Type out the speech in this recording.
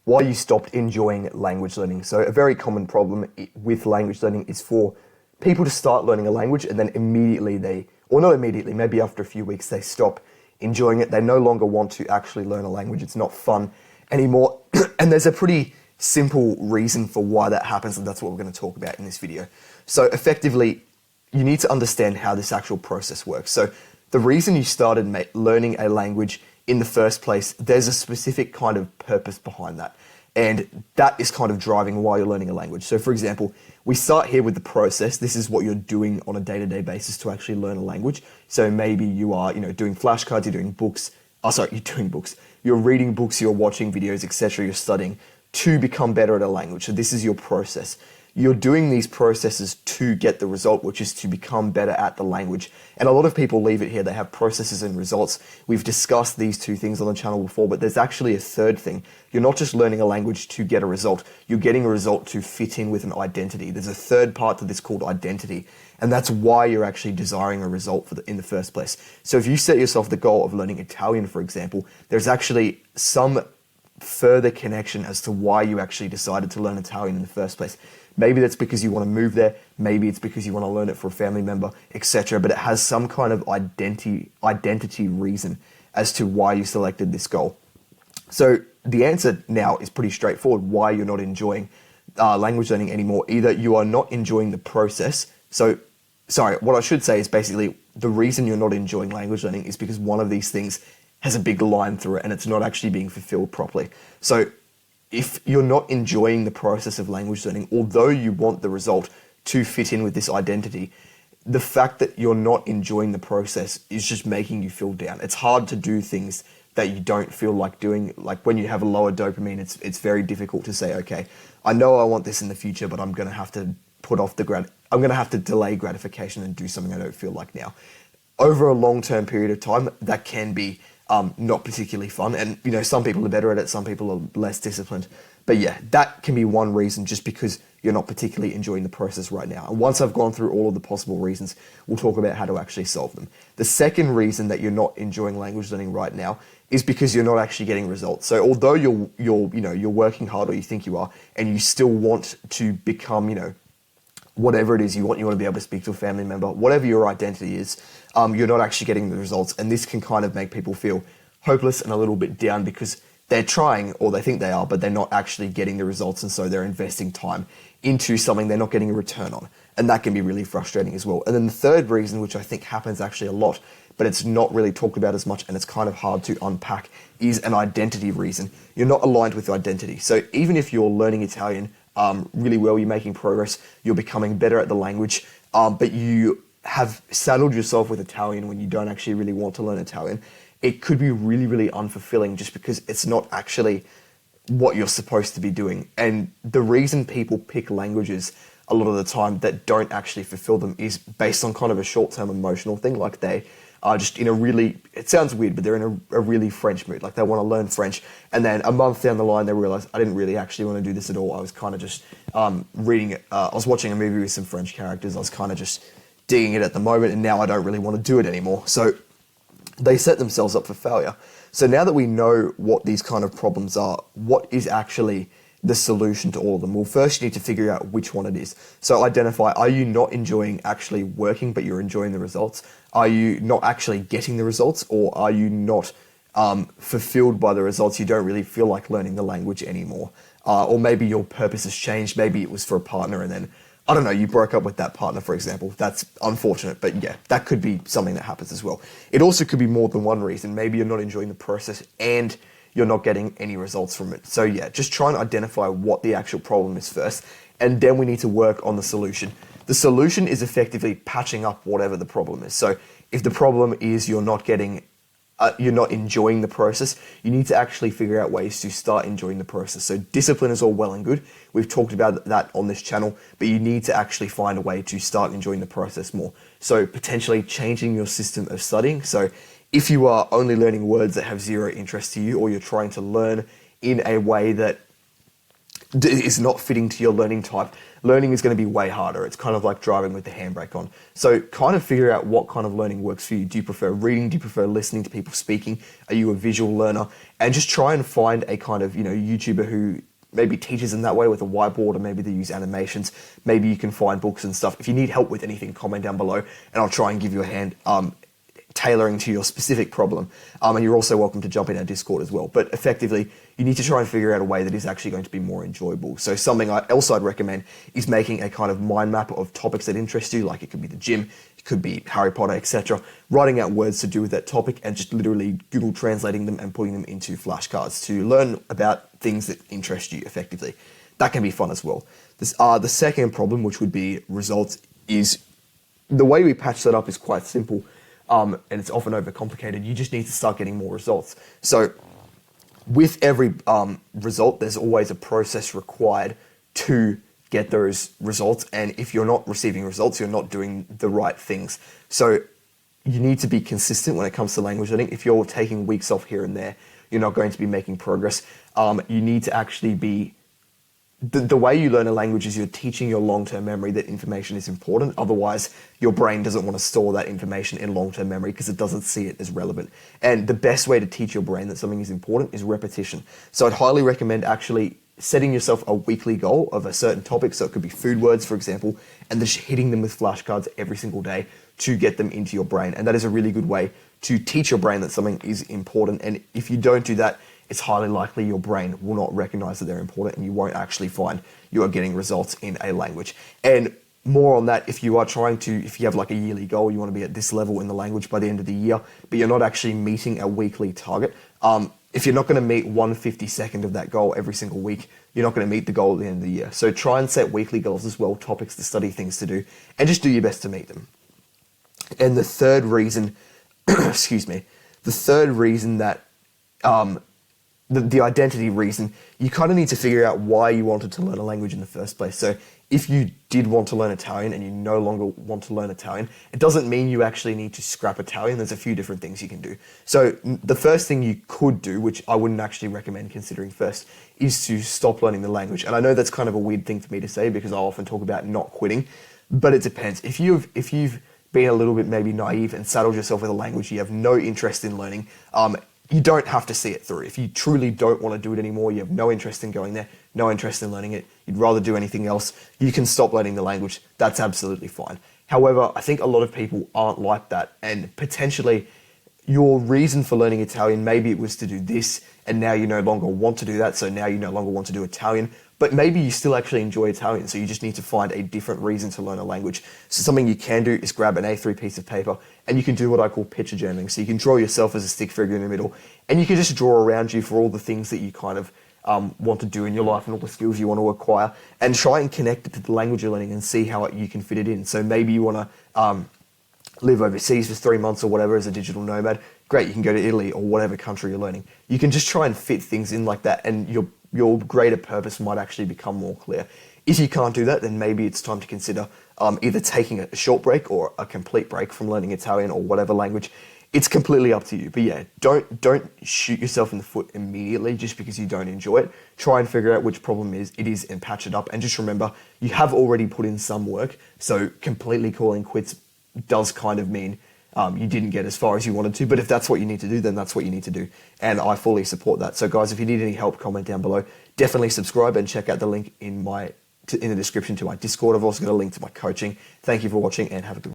why you stopped enjoying language learning. So a very common problem with language learning is for people to start learning a language and then immediately or not immediately, maybe after a few weeks, they stop enjoying it. They no longer want to actually learn a language. It's not fun anymore. And there's a pretty simple reason for why that happens, and that's what we're going to talk about in this video. So effectively, you need to understand how this actual process works. So the reason you started learning a language in the first place, there's a specific kind of purpose behind that. And that is kind of driving why you're learning a language. So for example, we start here with the process. This is what you're doing on a day-to-day basis to actually learn a language. So maybe you are, doing flashcards, you're doing books. You're doing books. You're reading books, you're watching videos, etc. You're studying to become better at a language. So this is your process. You're doing these processes to get the result, which is to become better at the language. And a lot of people leave it here. They have processes and results. We've discussed these two things on the channel before, but there's actually a third thing. You're not just learning a language to get a result. You're getting a result to fit in with an identity. There's a third part to this called identity. And that's why you're actually desiring a result in the first place. So if you set yourself the goal of learning Italian, for example, there's actually some further connection as to why you actually decided to learn Italian in the first place. Maybe that's because you want to move there. Maybe it's because you want to learn it for a family member, etc. But it has some kind of identity reason as to why you selected this goal. So the answer now is pretty straightforward why you're not enjoying language learning anymore. Either you are not enjoying the process. What I should say is basically the reason you're not enjoying language learning is because one of these things has a big line through it and it's not actually being fulfilled properly. So if you're not enjoying the process of language learning, although you want the result to fit in with this identity, the fact that you're not enjoying the process is just making you feel down. It's hard to do things that you don't feel like doing. Like when you have a lower dopamine, it's very difficult to say, okay, I know I want this in the future, but I'm going to have to I'm going to have to delay gratification and do something I don't feel like now. Over a long-term period of time, that can be not particularly fun. And, some people are better at it, some people are less disciplined. But yeah, that can be one reason, just because you're not particularly enjoying the process right now. And once I've gone through all of the possible reasons, we'll talk about how to actually solve them. The second reason that you're not enjoying language learning right now is because you're not actually getting results. So although you're working hard, or you think you are, and you still want to become, whatever it is you want to be able to speak to a family member, whatever your identity is, you're not actually getting the results. And this can kind of make people feel hopeless and a little bit down because they're trying, or they think they are, but they're not actually getting the results. And so they're investing time into something they're not getting a return on. And that can be really frustrating as well. And then the third reason, which I think happens actually a lot, but it's not really talked about as much and it's kind of hard to unpack, is an identity reason. You're not aligned with identity. So even if you're learning Italian really well, you're making progress, you're becoming better at the language, but you have saddled yourself with Italian when you don't actually really want to learn Italian, it could be really, really unfulfilling just because it's not actually what you're supposed to be doing. And the reason people pick languages a lot of the time that don't actually fulfill them is based on kind of a short-term emotional thing. Like they are just in a really, it sounds weird, but they're in a really French mood. Like they want to learn French. And then a month down the line, they realize I didn't really actually want to do this at all. I was kind of just reading it. I was watching a movie with some French characters. I was kind of just digging it at the moment. And now I don't really want to do it anymore. So they set themselves up for failure. So now that we know what these kind of problems are, what is actually the solution to all of them? Well, first you need to figure out which one it is. So identify, are you not enjoying actually working, but you're enjoying the results? Are you not actually getting the results, or are you not fulfilled by the results? You don't really feel like learning the language anymore. Or maybe your purpose has changed. Maybe it was for a partner and then, I don't know, you broke up with that partner, for example. That's unfortunate, but yeah, that could be something that happens as well. It also could be more than one reason. Maybe you're not enjoying the process and you're not getting any results from it. So yeah, just try and identify what the actual problem is first, and then we need to work on the solution. The solution is effectively patching up whatever the problem is. So if the problem is you're not enjoying the process, you need to actually figure out ways to start enjoying the process. So discipline is all well and good. We've talked about that on this channel, but you need to actually find a way to start enjoying the process more. So potentially changing your system of studying. So if you are only learning words that have zero interest to you, or you're trying to learn in a way that is not fitting to your learning type, learning is going to be way harder. It's kind of like driving with the handbrake on. So kind of figure out what kind of learning works for you. Do you prefer reading? Do you prefer listening to people speaking? Are you a visual learner? And just try and find a kind of, YouTuber who maybe teaches in that way with a whiteboard, or maybe they use animations. Maybe you can find books and stuff. If you need help with anything, comment down below and I'll try and give you a hand. Tailoring to your specific problem. And you're also welcome to jump in our Discord as well. But effectively, you need to try and figure out a way that is actually going to be more enjoyable. So something else I'd recommend is making a kind of mind map of topics that interest you, like it could be the gym, it could be Harry Potter, etc. Writing out words to do with that topic and just literally Google translating them and putting them into flashcards to learn about things that interest you effectively. That can be fun as well. The second problem, which would be results, is the way we patch that up is quite simple. And it's often overcomplicated. You just need to start getting more results. So with every result, there's always a process required to get those results. And if you're not receiving results, you're not doing the right things. So you need to be consistent when it comes to language learning. If you're taking weeks off here and there, you're not going to be making progress. You need to actually be... The way you learn a language is you're teaching your long-term memory that information is important. Otherwise, your brain doesn't want to store that information in long-term memory because it doesn't see it as relevant. And the best way to teach your brain that something is important is repetition. So I'd highly recommend actually setting yourself a weekly goal of a certain topic. So it could be food words, for example, and just hitting them with flashcards every single day to get them into your brain. And that is a really good way to teach your brain that something is important. And if you don't do that, it's highly likely your brain will not recognize that they're important and you won't actually find you are getting results in a language. And more on that, if you have like a yearly goal, you want to be at this level in the language by the end of the year, but you're not actually meeting a weekly target. If you're not going to meet 1/52nd of that goal every single week, you're not going to meet the goal at the end of the year. So try and set weekly goals as well, topics to study, things to do, and just do your best to meet them. And the third reason, that the identity reason, you kind of need to figure out why you wanted to learn a language in the first place. So if you did want to learn Italian and you no longer want to learn Italian, it doesn't mean you actually need to scrap Italian. There's a few different things you can do. So the first thing you could do, which I wouldn't actually recommend considering first, is to stop learning the language. And I know that's kind of a weird thing for me to say because I often talk about not quitting, but it depends. If you've been a little bit maybe naive and saddled yourself with a language you have no interest in learning, you don't have to see it through. If you truly don't want to do it anymore, you have no interest in going there, no interest in learning it, you'd rather do anything else, you can stop learning the language. That's absolutely fine. However, I think a lot of people aren't like that, and potentially your reason for learning Italian, maybe it was to do this, and now you no longer want to do that, so now you no longer want to do Italian, but maybe you still actually enjoy Italian, so you just need to find a different reason to learn a language. So something you can do is grab an A3 piece of paper, and you can do what I call picture journaling. So you can draw yourself as a stick figure in the middle, and you can just draw around you for all the things that you kind of want to do in your life and all the skills you want to acquire, and try and connect it to the language you're learning and see how you can fit it in. So maybe you want to live overseas for 3 months or whatever as a digital nomad. Great, you can go to Italy or whatever country you're learning. You can just try and fit things in like that, and your greater purpose might actually become more clear. If you can't do that, then maybe it's time to consider either taking a short break or a complete break from learning Italian or whatever language. It's completely up to you. But yeah, don't shoot yourself in the foot immediately just because you don't enjoy it. Try and figure out which problem it is and patch it up. And just remember, you have already put in some work, so completely calling quits does kind of mean you didn't get as far as you wanted to, but if that's what you need to do, then that's what you need to do. And I fully support that. So guys, if you need any help, comment down below. Definitely subscribe and check out the link in the description to my Discord. I've also got a link to my coaching. Thank you for watching and have a good one.